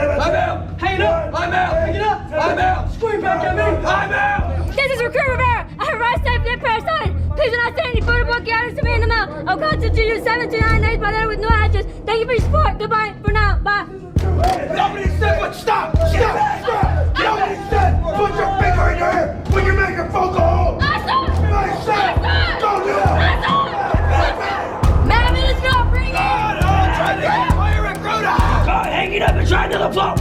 I'm out. Hang it up. I'm out. Hang it up. I'm out. Scream back at me. I'm out. This is Recruit Rivera. I harassed safe and parasite. Please do not send any photo book items to me in the mail. I'll contact you 7 to 9 days by letter with no address. Thank you for your support. Goodbye for now. Bye. Nobody said what. Stop. Nobody said put your finger in your ear when you're making a phone call. Nobody said don't do it. Madam, it is not bringing. Try to get my recruiter. Hang it up and try to the floor.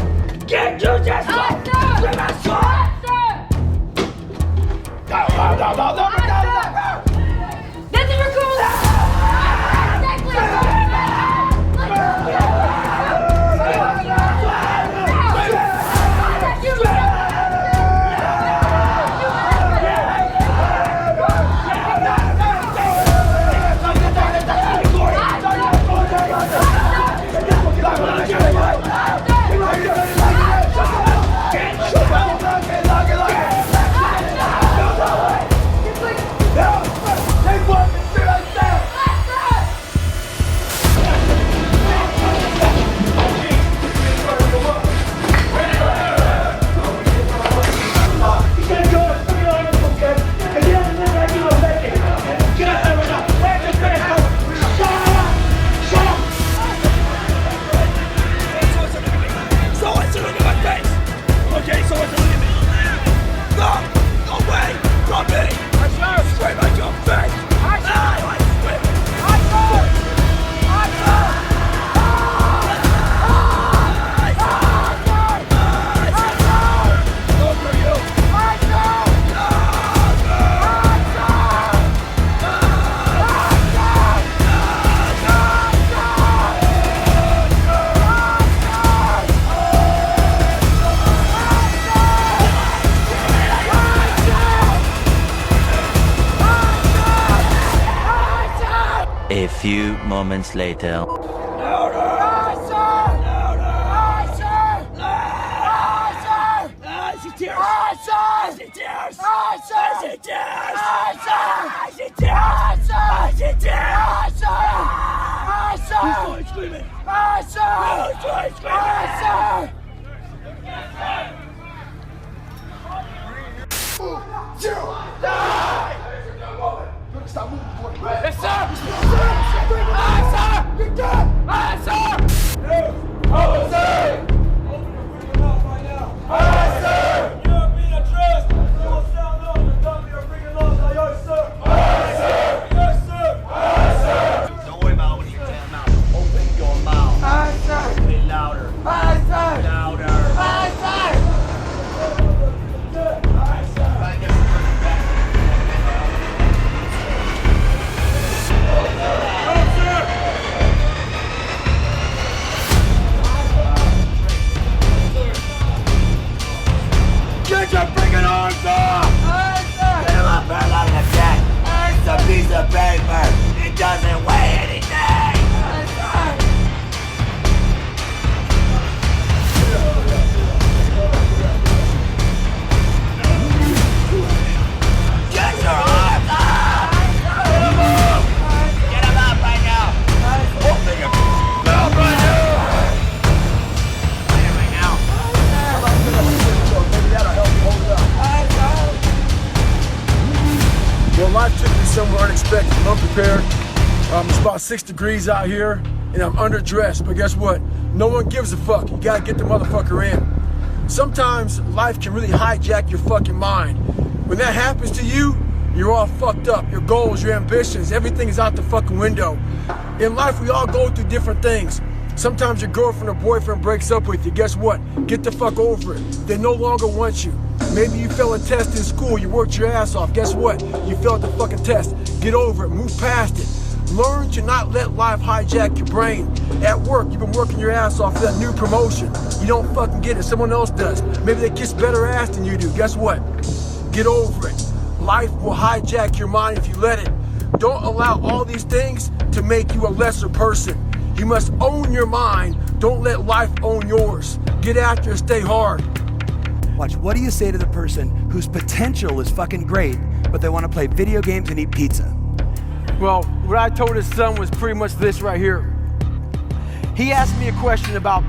Get you just go. No. This is Recruit. A few moments later. Stop moving, boy. Yes, sir! Aye, sir! You're done! Aye, sir! Oh, sir! Open your mouth right now. Aye, sir! You are being addressed. You will sound off and tell me you're bringing laws like yours, sir. Aye, sir! Yes, sir! Aye, sir! Don't worry about what you tell mouth. Open your mouth. Aye, sir! A bit louder. Aye, sir! Louder. Aye, sir! Get your freaking arms off! Get him up there, let him check. It's a piece of paper. It doesn't weigh anything. Get your arms up! Get him up right now. Open your mouth right now. Right now. Well, life took me somewhere unexpected and unprepared. It's about 6 degrees out here, and I'm underdressed, but guess what? No one gives a fuck. You gotta get the motherfucker in. Sometimes life can really hijack your fucking mind. When that happens to you, you're all fucked up. Your goals, your ambitions, everything is out the fucking window. In life, we all go through different things. Sometimes your girlfriend or boyfriend breaks up with you. Guess what? Get the fuck over it. They no longer want you. Maybe you failed a test in school, you worked your ass off. Guess what? You failed the fucking test. Get over it, move past it. Learn to not let life hijack your brain. At work, you've been working your ass off for that new promotion. You don't fucking get it, someone else does. Maybe they kiss better ass than you do. Guess what? Get over it. Life will hijack your mind if you let it. Don't allow all these things to make you a lesser person. You must own your mind. Don't let life own yours. Get after it, stay hard. Watch, what do you say to the person whose potential is fucking great, but they want to play video games and eat pizza? Well, what I told his son was pretty much this right here. He asked me a question about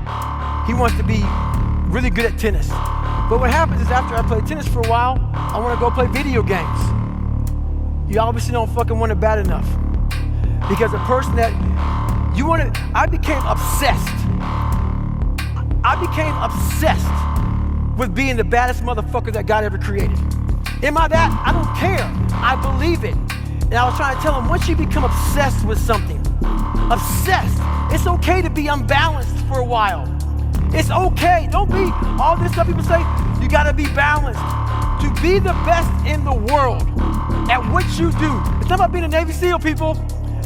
he wants to be really good at tennis. But what happens is after I play tennis for a while, I want to go play video games. You obviously don't fucking want it bad enough. Because a person that you want to, I became obsessed. I became obsessed with being the baddest motherfucker that God ever created. Am I that? I don't care. I believe it. And I was trying to tell him, once you become obsessed with something, obsessed, it's okay to be unbalanced for a while. It's okay. Don't be all this stuff people say, you gotta be balanced. To be the best in the world at what you do. It's not about being a Navy SEAL, people.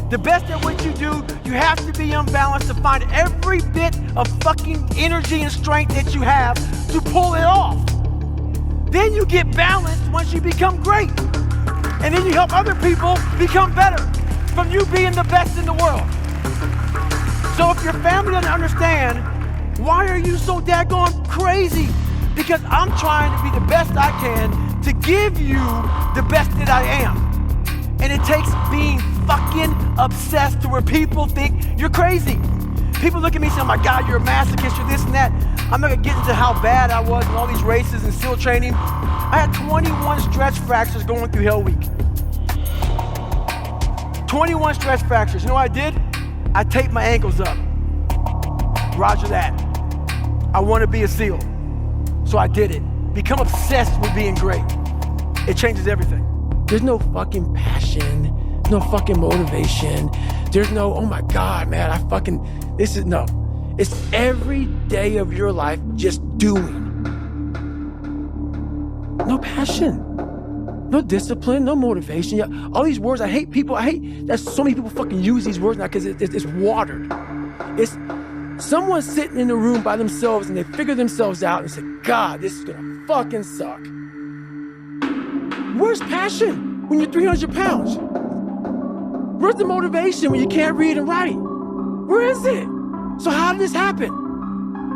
The best at what you do, you have to be unbalanced to find every bit of fucking energy and strength that you have to pull it off. Then you get balanced once you become great. And then you help other people become better from you being the best in the world. So if your family doesn't understand, why are you so daggone crazy? Because I'm trying to be the best I can to give you the best that I am. And it takes being fucking obsessed to where people think you're crazy. People look at me and say, oh my God, you're a masochist, you're this and that. I'm not gonna get into how bad I was in all these races and SEAL training. I had 21 stretch fractures going through Hell Week. 21 stretch fractures. You know what I did? I taped my ankles up. Roger that. I want to be a SEAL. So I did it. Become obsessed with being great. It changes everything. There's no fucking passion, no fucking motivation. There's no, oh my God, man, no. It's every day of your life just doing. No passion, no discipline, no motivation. Yeah, all these words, I hate that so many people fucking use these words now because it's watered. It's someone sitting in a room by themselves and they figure themselves out and say, God, this is gonna fucking suck. Where's passion when you're 300 pounds? Where's the motivation when you can't read and write? Where is it? So how did this happen?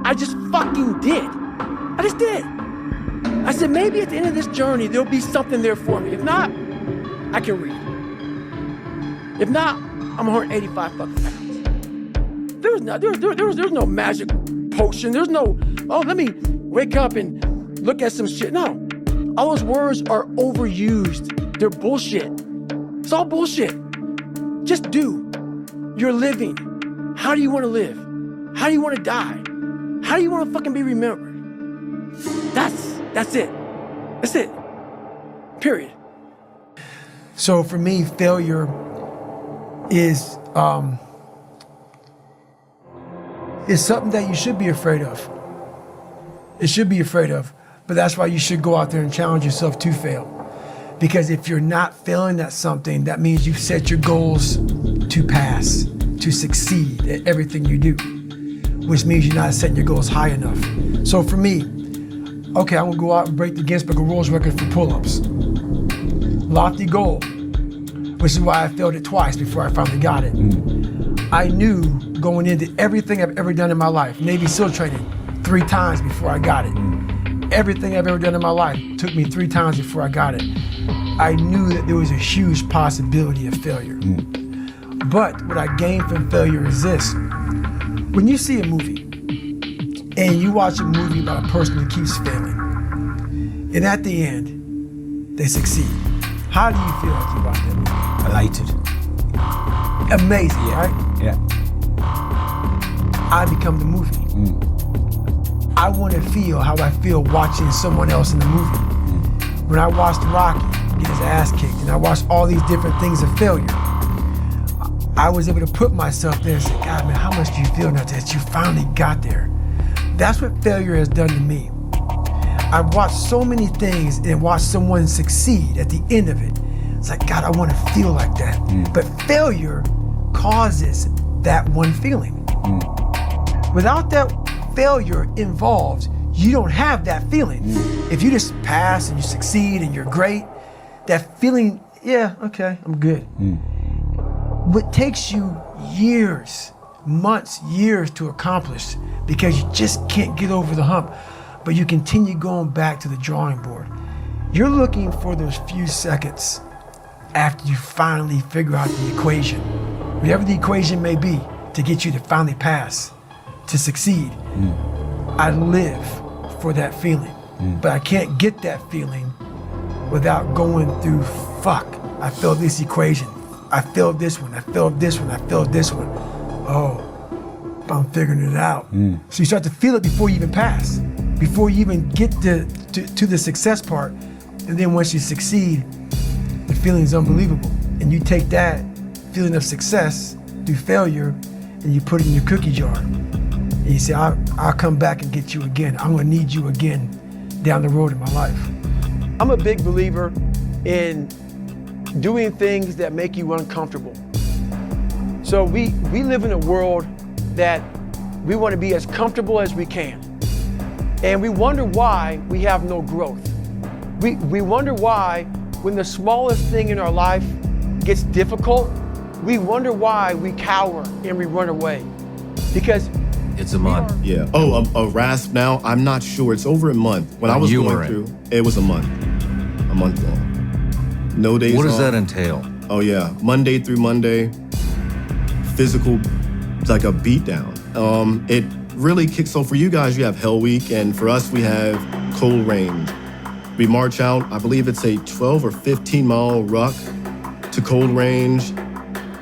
I just fucking did. I just did. I said, maybe at the end of this journey, there'll be something there for me. If not, I can read. If not, I'm 185 fucking pounds. There's no magic potion. There's no, oh, let me wake up and look at some shit. No. All those words are overused. They're bullshit. It's all bullshit. Just do. You're living. How do you want to live? How do you want to die? How do you want to fucking be remembered? That's it. That's it. Period. So for me, failure is something that you should be afraid of. It should be afraid of. But that's why you should go out there and challenge yourself to fail. Because if you're not failing at something, that means you've set your goals to pass, to succeed at everything you do, which means you're not setting your goals high enough. So for me, okay, I'm gonna go out and break the Guinness Book of World Record for pull-ups. Lofty goal, which is why I failed it twice before I finally got it. I knew going into everything I've ever done in my life, Navy SEAL training, 3 times before I got it. Everything I've ever done in my life took me 3 times before I got it. I knew that there was a huge possibility of failure. But what I gained from failure is this. When you see a movie, and you watch a movie about a person who keeps failing, and at the end, they succeed, how do you feel like you watch that movie? Elated. Amazing, right? Yeah. I become the movie. I want to feel how I feel watching someone else in the movie. When I watched Rocky get his ass kicked, and I watched all these different things of failure, I was able to put myself there and say, God, man, how much do you feel now that you finally got there? That's what failure has done to me. I've watched so many things and watched someone succeed at the end of it. It's like, God, I want to feel like that. But failure causes that one feeling. Without that failure involved, you don't have that feeling. If you just pass and you succeed and you're great, that feeling, yeah, okay, I'm good. What takes you years, months, years to accomplish because you just can't get over the hump, but you continue going back to the drawing board. You're looking for those few seconds after you finally figure out the equation, whatever the equation may be, to get you to finally pass, to succeed. I live for that feeling. But I can't get that feeling without going through, fuck, I failed this equation. I failed this one, I failed this one, I failed this one. Oh, I'm figuring it out. So you start to feel it before you even pass, before you even get to the success part. And then once you succeed, the feeling is unbelievable. And you take that feeling of success through failure and you put it in your cookie jar. And you say, I'll come back and get you again. I'm gonna need you again down the road in my life. I'm a big believer in doing things that make you uncomfortable. So we live in a world that we want to be as comfortable as we can. And we wonder why we have no growth. We wonder why when the smallest thing in our life gets difficult, we wonder why we cower and we run away. Because it's a month. Yeah. Oh, a RASP now? I'm not sure. It's over a month. When I was going through, it was a month. A month long. No days off. What does that entail? Oh yeah, Monday through Monday. Physical, like a beatdown. It really kicks off for you guys. You have Hell Week, and for us, we have Cold Range. We march out. I believe it's a 12 or 15 mile ruck to Cold Range,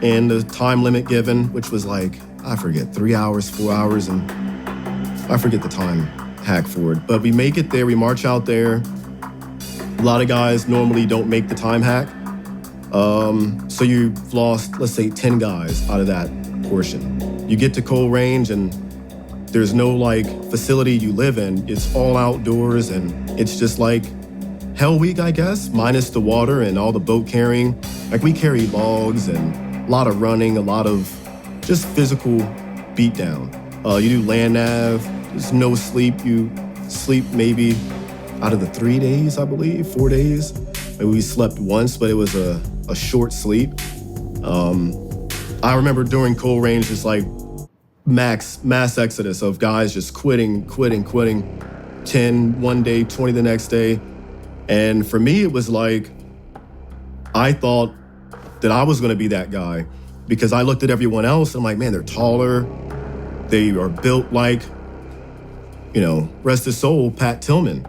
and the time limit given, which was like, I forget, 3 hours, 4 hours, and I forget the time hack for it. But we make it there. We march out there. A lot of guys normally don't make the time hack. So you've lost, let's say, 10 guys out of that portion. You get to Cold Range and there's no like facility you live in. It's all outdoors and it's just like Hell Week, I guess, minus the water and all the boat carrying. Like we carry logs and a lot of running, a lot of just physical beatdown. You do land nav, there's no sleep. You sleep maybe out of the 3 days, I believe, 4 days. Maybe we slept once, but it was a short sleep. I remember during Cold Range, it's like mass exodus of guys just quitting. 10 one day, 20 the next day. And for me, it was like, I thought that I was gonna be that guy because I looked at everyone else and I'm like, man, they're taller. They are built like, rest his soul, Pat Tillman.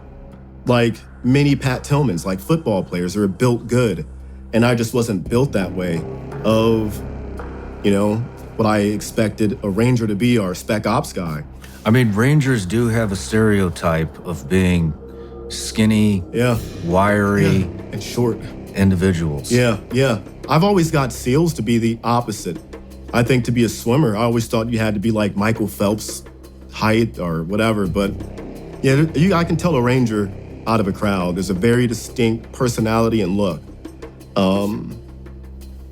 Like mini Pat Tillmans, like football players that are built good. And I just wasn't built that way of, what I expected a Ranger to be, or a Spec Ops guy. I mean, Rangers do have a stereotype of being skinny, wiry, and short individuals. Yeah. I've always got SEALs to be the opposite. I think to be a swimmer, I always thought you had to be like Michael Phelps height or whatever. But yeah, I can tell a Ranger out of a crowd. There's a very distinct personality and look.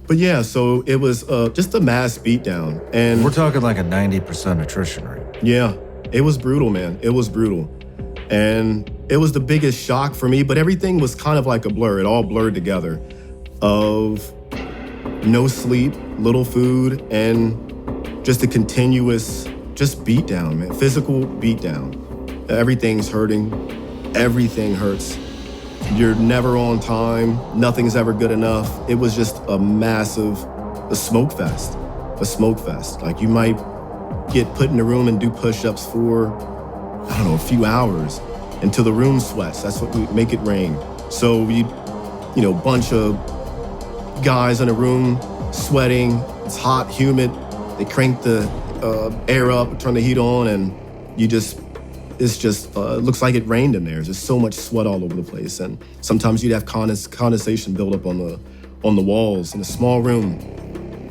But yeah, so it was just a mass beatdown. And we're talking like a 90% attrition rate. Yeah, it was brutal, man. It was brutal. And it was the biggest shock for me, but everything was kind of like a blur. It all blurred together of no sleep, little food, and just a continuous beatdown, man. Physical beatdown. Everything's hurting. Everything hurts. You're never on time. Nothing's ever good enough. It was just a smoke fest. Like you might get put in a room and do push-ups for, a few hours until the room sweats. That's what we make it rain. So bunch of guys in a room sweating. It's hot, humid. They crank the air up, turn the heat on, and it looks like it rained in there. There's just so much sweat all over the place. And sometimes you'd have condensation build up on the walls in a small room.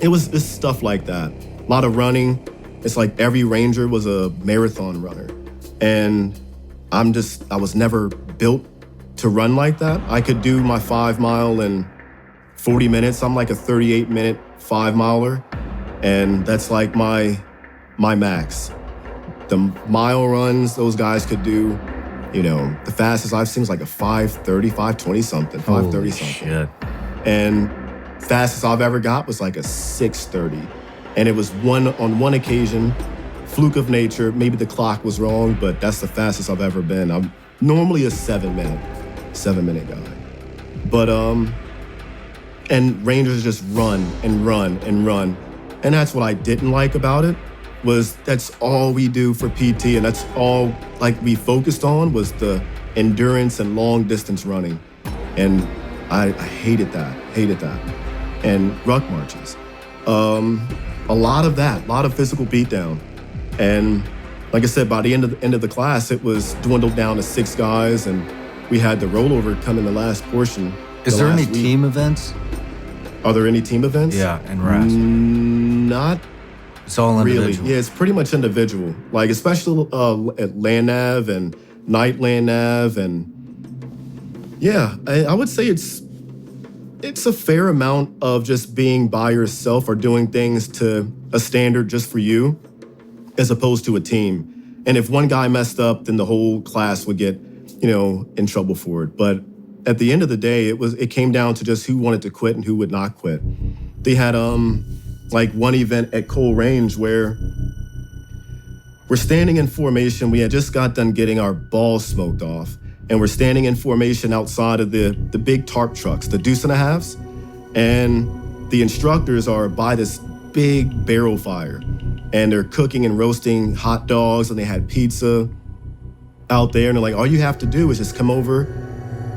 It's stuff like that. A lot of running. It's like every Ranger was a marathon runner. And I was never built to run like that. I could do my 5 mile in 40 minutes. I'm like a 38-minute 5 miler. And that's like my max. The mile runs those guys could do, the fastest I've seen was like a 5:30, 5:20 something, 5:30 something. Shit. And fastest I've ever got was like a 6:30. And it was on one occasion, fluke of nature, maybe the clock was wrong, but that's the fastest I've ever been. I'm normally a 7-minute guy. But, and Rangers just run and run and run. And that's what I didn't like about it. that's all we do for PT, and that's all like we focused on was the endurance and long distance running. And I hated that. And ruck marches. A lot of physical beatdown. And like I said, by the end of the class, it was dwindled down to 6 guys, and we had the rollover come in the last portion. Is there any team events? Are there any team events? Yeah, in RAS. Not It's all individual. really. Yeah, it's pretty much individual. Like especially at Land Nav and Night Land Nav, and yeah, I would say it's a fair amount of just being by yourself or doing things to a standard just for you, as opposed to a team. And if one guy messed up, then the whole class would get, in trouble for it. But at the end of the day, it came down to just who wanted to quit and who would not quit. They had like one event at Cole Range where we're standing in formation. We had just got done getting our balls smoked off, and we're standing in formation outside of the big tarp trucks, the deuce and a halves, and the instructors are by this big barrel fire, and they're cooking and roasting hot dogs, and they had pizza out there, and they're like, all you have to do is just come over.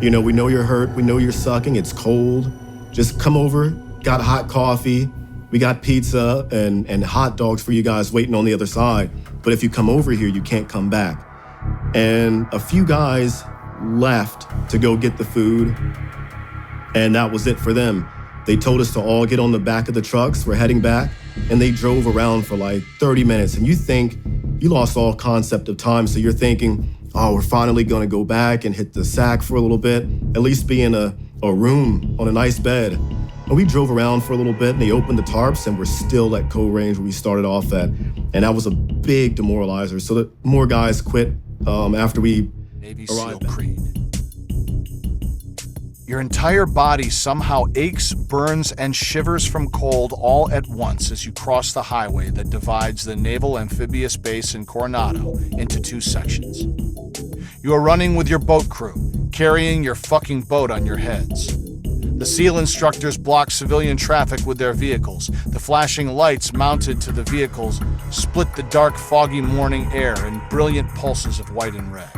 We know you're hurt, we know you're sucking, it's cold. Just come over, got hot coffee, we got pizza and hot dogs for you guys waiting on the other side. But if you come over here, you can't come back. And a few guys left to go get the food, and that was it for them. They told us to all get on the back of the trucks, we're heading back, and they drove around for like 30 minutes. And you think, you lost all concept of time, so you're thinking, oh, we're finally gonna go back and hit the sack for a little bit, at least be in a room on a nice bed. And we drove around for a little bit, and they opened the tarps, and we're still at Cole Range where we started off at. And that was a big demoralizer. So that more guys quit after we Navy SEAL Creed. Your entire body somehow aches, burns, and shivers from cold all at once as you cross the highway that divides the Naval Amphibious Base in Coronado into 2 sections. You are running with your boat crew, carrying your fucking boat on your heads. The SEAL instructors block civilian traffic with their vehicles. The flashing lights mounted to the vehicles split the dark, foggy morning air in brilliant pulses of white and red.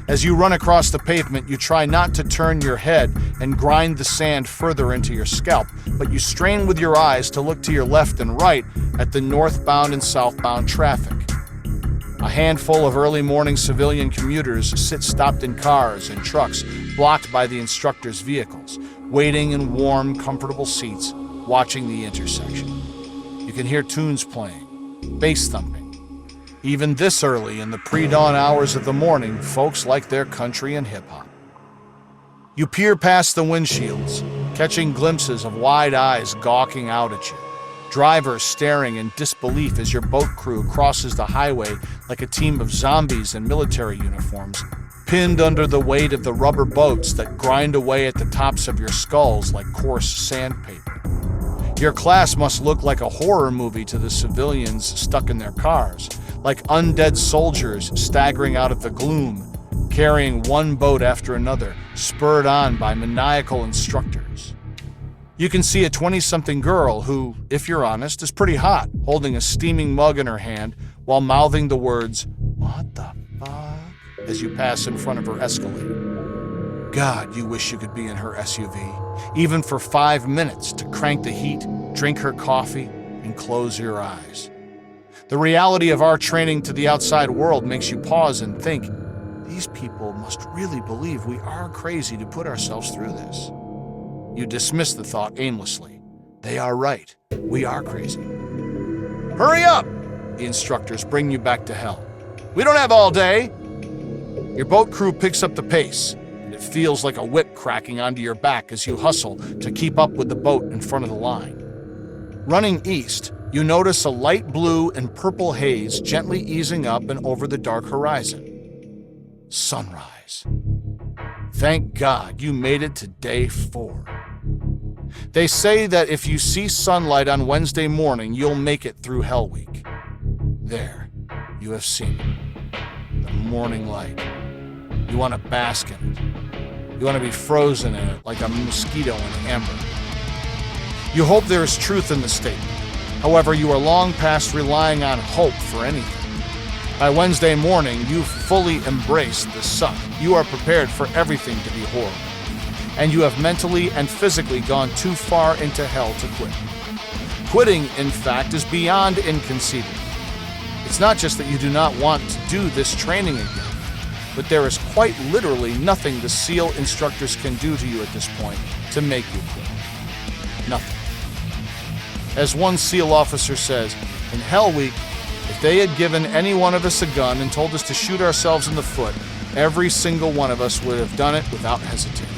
As you run across the pavement, you try not to turn your head and grind the sand further into your scalp, but you strain with your eyes to look to your left and right at the northbound and southbound traffic. A handful of early morning civilian commuters sit stopped in cars and trucks blocked by the instructors' vehicles, waiting in warm, comfortable seats, watching the intersection. You can hear tunes playing, bass thumping. Even this early in the pre-dawn hours of the morning, folks like their country and hip-hop. You peer past the windshields, catching glimpses of wide eyes gawking out at you. Drivers staring in disbelief as your boat crew crosses the highway like a team of zombies in military uniforms, pinned under the weight of the rubber boats that grind away at the tops of your skulls like coarse sandpaper. Your class must look like a horror movie to the civilians stuck in their cars, like undead soldiers staggering out of the gloom, carrying one boat after another, spurred on by maniacal instructors. You can see a 20-something girl who, if you're honest, is pretty hot, holding a steaming mug in her hand while mouthing the words, "What the fuck?" as you pass in front of her Escalade. God, you wish you could be in her SUV, even for 5 minutes to crank the heat, drink her coffee, and close your eyes. The reality of our training to the outside world makes you pause and think, these people must really believe we are crazy to put ourselves through this. You dismiss the thought aimlessly. They are right. We are crazy. Hurry up! The instructors bring you back to hell. We don't have all day. Your boat crew picks up the pace, and it feels like a whip cracking onto your back as you hustle to keep up with the boat in front of the line. Running east, you notice a light blue and purple haze gently easing up and over the dark horizon. Sunrise. Thank God you made it to day 4. They say that if you see sunlight on Wednesday morning, you'll make it through Hell Week. There, you have seen it. The morning light. You want to bask in it. You want to be frozen in it like a mosquito in amber. You hope there is truth in the statement. However, you are long past relying on hope for anything. By Wednesday morning, you've fully embraced the suck. You are prepared for everything to be horrible. And you have mentally and physically gone too far into hell to quit. Quitting, in fact, is beyond inconceivable. It's not just that you do not want to do this training again, but there is quite literally nothing the SEAL instructors can do to you at this point to make you quit. Nothing. As one SEAL officer says, in Hell Week, if they had given any one of us a gun and told us to shoot ourselves in the foot, every single one of us would have done it without hesitating.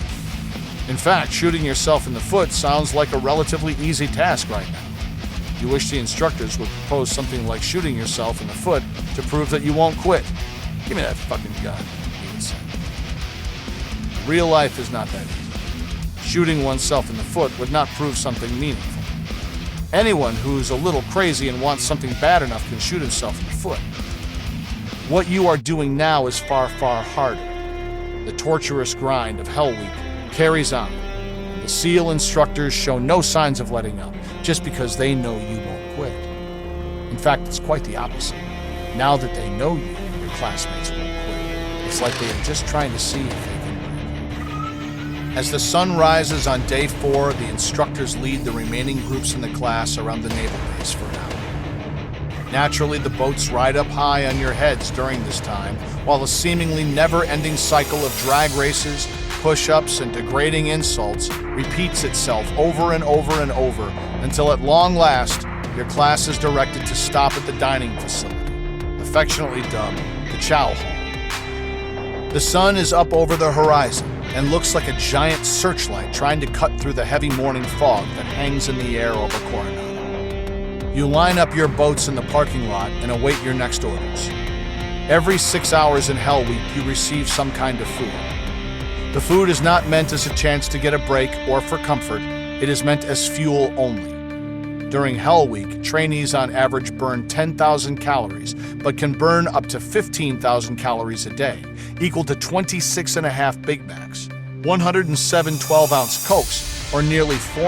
In fact, shooting yourself in the foot sounds like a relatively easy task right now. You wish the instructors would propose something like shooting yourself in the foot to prove that you won't quit. Give me that fucking gun, he would say. Real life is not that easy. Shooting oneself in the foot would not prove something meaningful. Anyone who's a little crazy and wants something bad enough can shoot himself in the foot. What you are doing now is far, far harder. The torturous grind of Hell Week carries on. The SEAL instructors show no signs of letting up, just because they know you won't quit. In fact, it's quite the opposite. Now that they know you, your classmates won't quit. It's like they are just trying to see if they can break. As the sun rises on day 4, the instructors lead the remaining groups in the class around the naval base for an hour. Naturally, the boats ride up high on your heads during this time, while the seemingly never-ending cycle of drag races, push-ups, and degrading insults repeats itself over and over and over until at long last, your class is directed to stop at the dining facility, affectionately dubbed the Chow Hall. The sun is up over the horizon and looks like a giant searchlight trying to cut through the heavy morning fog that hangs in the air over Coronado. You line up your boats in the parking lot and await your next orders. Every 6 hours in Hell Week, you receive some kind of food. The food is not meant as a chance to get a break or for comfort. It is meant as fuel only. During Hell Week, trainees on average burn 10,000 calories, but can burn up to 15,000 calories a day, equal to 26.5 Big Macs, 107 12-ounce Cokes, or nearly 4